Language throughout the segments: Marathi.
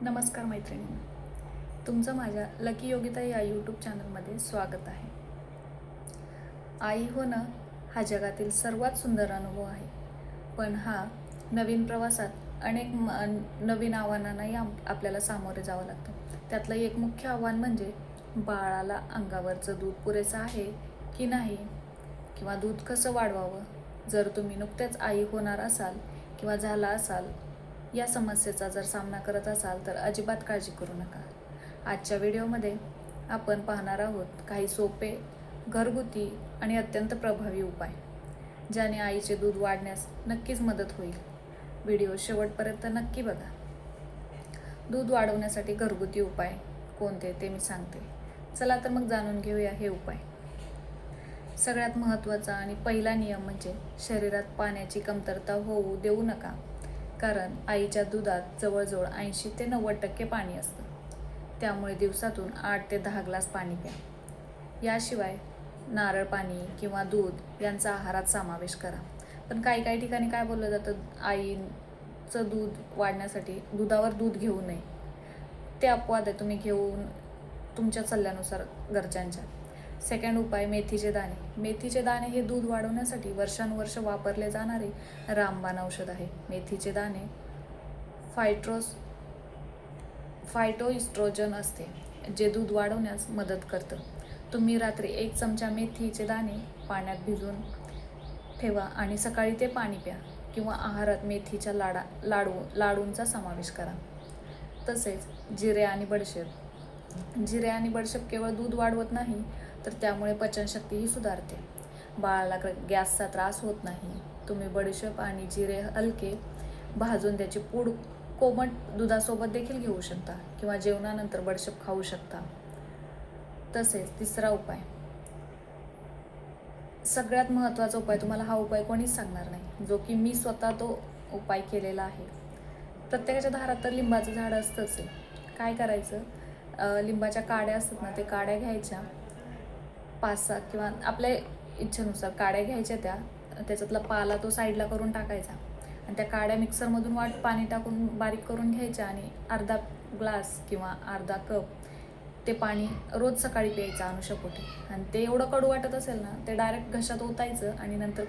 नमस्कार मैत्रिणींनो, तुमचं माझ्या लकी योगिता या यूट्यूब चॅनलमध्ये स्वागत आहे. आई होणं हा जगातील सर्वात सुंदर अनुभव आहे, पण हा नवीन प्रवासात अनेक नवीन आव्हानांनाही आपल्याला सामोरे जावं लागतं. त्यातलं एक मुख्य आव्हान म्हणजे बाळाला अंगावरचं दूध पुरेसं आहे की नाही, किंवा दूध कसं वाढवावं. जर तुम्ही नुकत्याच आई होणार असाल किंवा झाला असाल, या समस्येचा जर सामना करत असाल तर अजिबात काळजी करू नका. आजच्या व्हिडिओमध्ये आपण पाहणार आहोत काही सोपे, घरगुती आणि अत्यंत प्रभावी उपाय, ज्याने आईचे दूध वाढण्यास नक्कीच मदत होईल. व्हिडिओ शेवटपर्यंत नक्की बघा. दूध वाढवण्यासाठी घरगुती उपाय कोणते ते मी सांगते. चला तर मग जाणून घेऊया हे उपाय. सगळ्यात महत्त्वाचा आणि पहिला नियम म्हणजे शरीरात पाण्याची कमतरता होऊ देऊ नका. कारण आईच्या दुधात जवळजवळ 80 ते 90% पाणी असतं. त्यामुळे दिवसातून 8 ते 10 ग्लास पाणी प्या. याशिवाय नारळ पाणी किंवा दूध यांचा आहारात समावेश करा. पण काही ठिकाणी काय बोललं जातं, आईचं दूध वाढण्यासाठी दुधावर दूध घेऊ नये. ते अपवाद आहे, तुम्ही घेऊन तुमच्या सल्ल्यानुसार घरच्यांच्या. सेकंड उपाय, मेथीचे दाणे. मेथीचे दाणे हे दूध वाढवण्यासाठी वर्षानुवर्ष वापरले जाणारे रामबाण औषध आहे. मेथीचे दाणे फायटोइस्ट्रोजन असते, जे दूध वाढवण्यास मदत करतं. तुम्ही रात्री 1 चमचा मेथीचे दाणे पाण्यात भिजवून ठेवा आणि सकाळी ते पाणी प्या, किंवा आहारात मेथीच्या लाडूंचा समावेश करा. तसेच जिरे आणि बडीशेप केवळ दूध वाढवत नाही, तर त्यामुळे पचनशक्तीही सुधारते. बाळाला गॅसचा त्रास होत नाही. तुम्ही बडीशेप आणि जिरे हलके भाजून त्याची पूड कोमट दुधासोबत देखील घेऊ शकता, किंवा जेवणानंतर बडीशेप खाऊ शकता. तसेच तिसरा उपाय, सगळ्यात महत्त्वाचा उपाय, तुम्हाला हा उपाय कोणीच सांगणार नाही, जो की मी स्वतः तो उपाय केलेला आहे. प्रत्येकाच्या दारात तर लिंबाचं झाड असतंच आहे. काय करायचं, लिंबाच्या काड्या असतात ना, ते काड्या घ्यायच्या 5-6, किंवा आपल्या इच्छेनुसार काड्या घ्यायच्या. त्याच्यातला पाला तो साईडला करून टाकायचा, आणि त्या काड्या मिक्सरमधून पाणी टाकून बारीक करून घ्यायच्या, आणि अर्धा ग्लास किंवा अर्धा कप ते पाणी रोज सकाळी प्यायचं अनुशापोटी. आणि ते एवढं कडू वाटत असेल ना, ते डायरेक्ट घशात ओतायचं, आणि नंतर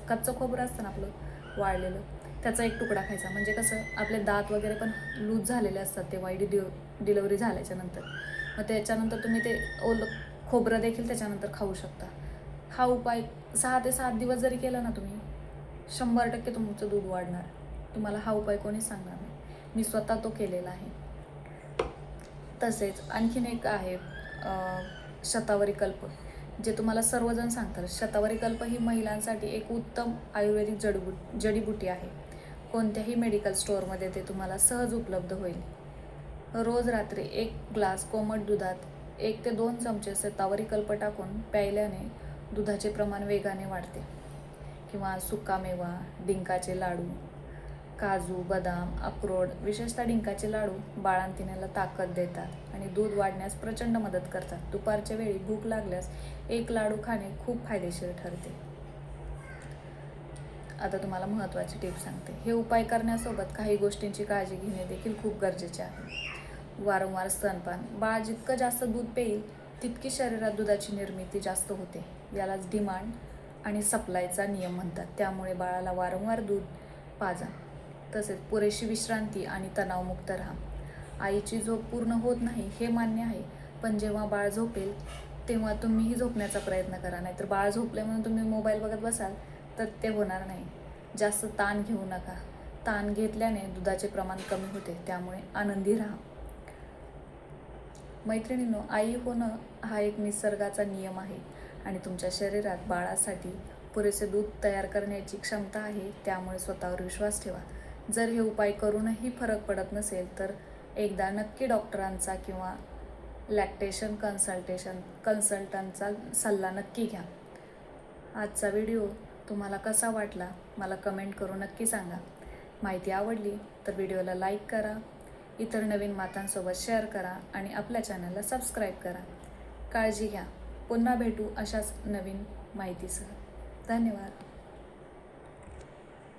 कच्चं खोबरं असतं ना आपलं वाळलेलं, त्याचा एक तुकडा खायचा. म्हणजे कसं, आपले दात वगैरे पण लूज झालेले असतात तेव्हा डिलिव्हरी झाल्याच्या नंतर. मग त्याच्यानंतर तुम्ही ते ओलं खोबरं देखील त्याच्यानंतर खाऊ शकता. हा उपाय 6 ते 7 दिवस जरी केला ना तुम्ही, 100% तुमचं दूध वाढणार. तुम्हाला हा उपाय कोणीच सांगणार नाही, मी स्वतः तो केलेला आहे. तसेच आणखीन एक आहे, शतावरी कल्प, जे तुम्हाला सर्वजण सांगतात. शतावरी कल्प ही महिलांसाठी एक उत्तम आयुर्वेदिक जडीबुटी आहे. कोणत्याही मेडिकल स्टोअरमध्ये ते तुम्हाला सहज उपलब्ध होईल. रोज रात्री 1 ग्लास कोमट दुधात 1 ते 2 चमचे शतावरी कल्प टाकून प्यायल्याने दुधाचे प्रमाण वेगाने वाढते. किंवा सुकामेवा, डिंकाचे लाडू, काजू, बदाम, अक्रोड, विशेषतः डिंकाचे लाडू बाळंतिणीला ताकद देतात आणि दूध वाढण्यास प्रचंड मदत करतात. दुपारच्या वेळी भूक लागल्यास 1 लाडू खाणे खूप फायदेशीर ठरते. आता तुम्हाला महत्त्वाची टिप सांगते. हे उपाय करण्यासोबत काही गोष्टींची काळजी घेणे देखील खूप गरजेचे आहे. वारंवार स्तनपान. बाळ जितकं जास्त दूध पेईल तितकी शरीरात दुधाची निर्मिती जास्त होते. यालाच डिमांड आणि सप्लायचा नियम म्हणतात. त्यामुळे बाळाला वारंवार दूध पाजा. तसेच पुरेशी विश्रांती आणि तणावमुक्त राहा. आईची झोप पूर्ण होत नाही हे मान्य आहे, पण जेव्हा बाळ झोपेल तेव्हा तुम्हीही झोपण्याचा प्रयत्न करा. नाहीतर बाळ झोपले म्हणून तुम्ही मोबाईल बघत बसाल तर ते होणार नाही. जास्त ताण घेऊ नका. ताण घेतल्याने दुधाचे प्रमाण कमी होते. त्यामुळे आनंदी राहा. मैत्रिणींनो, आई होणं हा एक निसर्गाचा नियम आहे, आणि तुमच्या शरीरात बाळासाठी पुरेसे दूध तयार करण्याची क्षमता आहे. त्यामुळे स्वतःवर विश्वास ठेवा. जर हे उपाय करूनही फरक पडत नसेल तर एकदा नक्की डॉक्टरांचा किंवा लॅक्टेशन कन्सल्टंटचा सल्ला नक्की घ्या. आजचा व्हिडिओ तुम्हाला कसा वाटला मला कमेंट करून नक्की सांगा. माहिती आवडली तर व्हिडिओला लाईक करा, इतर नवीन मातांसोबत शेअर करा, आणि आपल्या चॅनलला सबस्क्राईब करा. काळजी घ्या. पुन्हा भेटू अशाच नवीन माहितीसह. धन्यवाद.